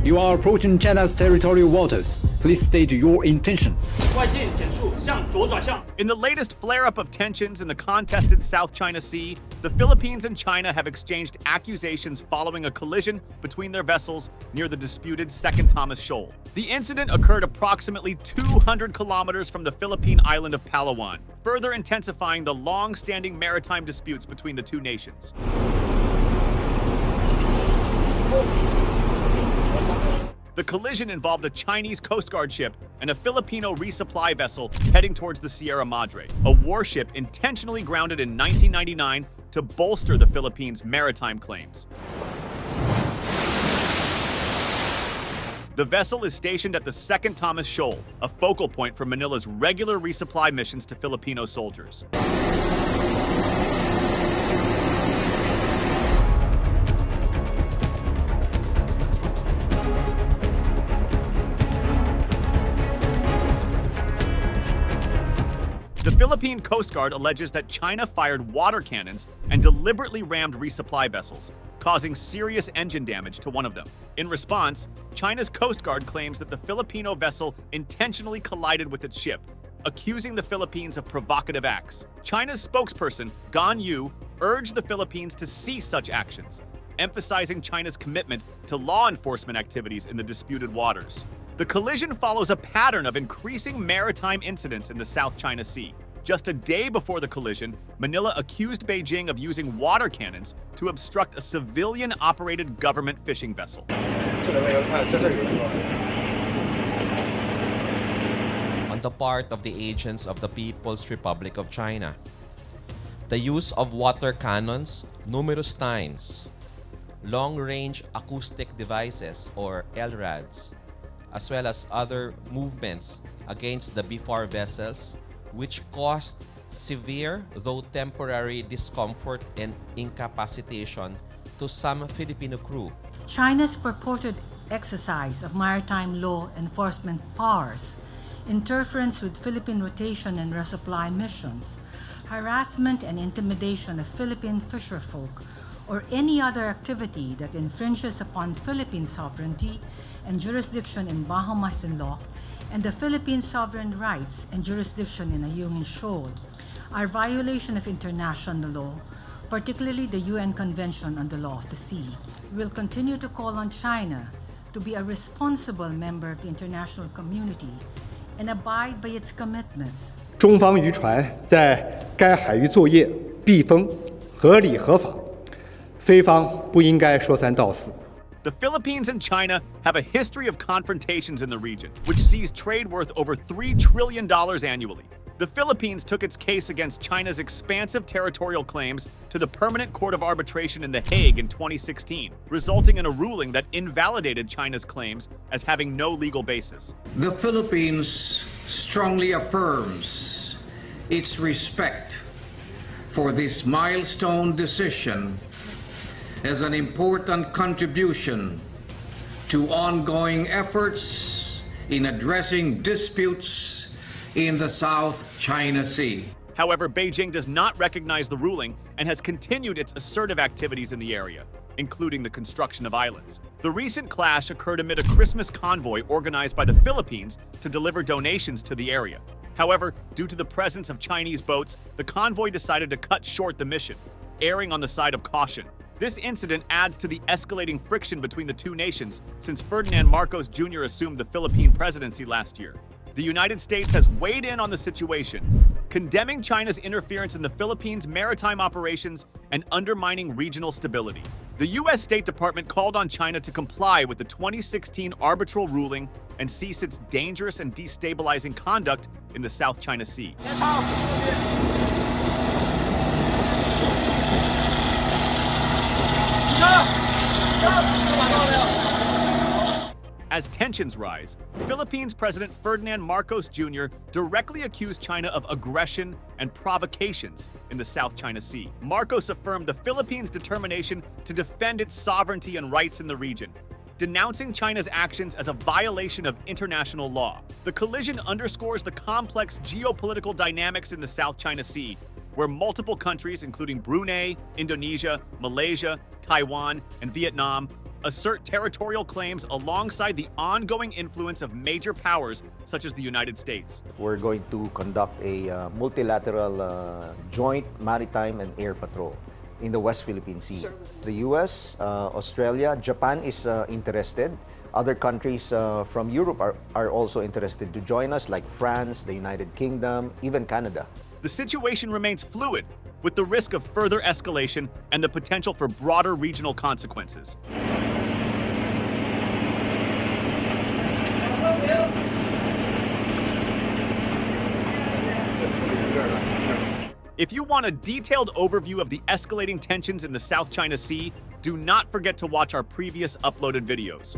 You are approaching China's territorial waters. Please state your intention. In the latest flare-up of tensions in the contested South China Sea, the Philippines and China have exchanged accusations following a collision between their vessels near the disputed Second Thomas Shoal. The incident occurred approximately 200 kilometers from the Philippine island of Palawan, further intensifying the long-standing maritime disputes between the two nations. The collision involved a Chinese Coast Guard ship and a Filipino resupply vessel heading towards the Sierra Madre, a warship intentionally grounded in 1999 to bolster the Philippines' maritime claims. The vessel is stationed at the Second Thomas Shoal, a focal point for Manila's regular resupply missions to Filipino soldiers. The Philippine Coast Guard alleges that China fired water cannons and deliberately rammed resupply vessels, causing serious engine damage to one of them. In response, China's Coast Guard claims that the Filipino vessel intentionally collided with its ship, accusing the Philippines of provocative acts. China's spokesperson, Gan Yu, urged the Philippines to cease such actions, emphasizing China's commitment to law enforcement activities in the disputed waters. The collision follows a pattern of increasing maritime incidents in the South China Sea. Just a day before the collision, Manila accused Beijing of using water cannons to obstruct a civilian-operated government fishing vessel. On the part of the agents of the People's Republic of China, the use of water cannons numerous times, long-range acoustic devices or LRADs, as well as other movements against the BFAR vessels, which caused severe, though temporary, discomfort and incapacitation to some Filipino crew. China's purported exercise of maritime law enforcement powers, interference with Philippine rotation and resupply missions, harassment and intimidation of Philippine fisherfolk, or any other activity that infringes upon Philippine sovereignty and jurisdiction in Bahamas law and the Philippine sovereign rights and jurisdiction in Ayungin Shoal are violation of international law, particularly the UN Convention on the Law of the Sea. We will continue to call on China to be a responsible member of the international community and abide by its commitments. 中方渔船在该海域作业必封、合理合法，非方不应该说三道四。 The Philippines and China have a history of confrontations in the region, which sees trade worth over $3 trillion annually. The Philippines took its case against China's expansive territorial claims to the Permanent Court of Arbitration in The Hague in 2016, resulting in a ruling that invalidated China's claims as having no legal basis. The Philippines strongly affirms its respect for this milestone decision as an important contribution to ongoing efforts in addressing disputes in the South China Sea. However, Beijing does not recognize the ruling and has continued its assertive activities in the area, including the construction of islands. The recent clash occurred amid a Christmas convoy organized by the Philippines to deliver donations to the area. However, due to the presence of Chinese boats, the convoy decided to cut short the mission, erring on the side of caution. This incident adds to the escalating friction between the two nations since Ferdinand Marcos Jr. assumed the Philippine presidency last year. The United States has weighed in on the situation, condemning China's interference in the Philippines' maritime operations and undermining regional stability. The U.S. State Department called on China to comply with the 2016 arbitral ruling and cease its dangerous and destabilizing conduct in the South China Sea. As tensions rise, Philippines President Ferdinand Marcos Jr. directly accused China of aggression and provocations in the South China Sea. Marcos affirmed the Philippines' determination to defend its sovereignty and rights in the region, denouncing China's actions as a violation of international law. The collision underscores the complex geopolitical dynamics in the South China Sea, where multiple countries, including Brunei, Indonesia, Malaysia, Taiwan, and Vietnam, assert territorial claims alongside the ongoing influence of major powers such as the United States. We're going to conduct a multilateral joint maritime and air patrol in the West Philippine Sea. The US, Australia, Japan is interested. Other countries from Europe are also interested to join us, like France, the United Kingdom, even Canada. The situation remains fluid, with the risk of further escalation and the potential for broader regional consequences. If you want a detailed overview of the escalating tensions in the South China Sea, do not forget to watch our previous uploaded videos.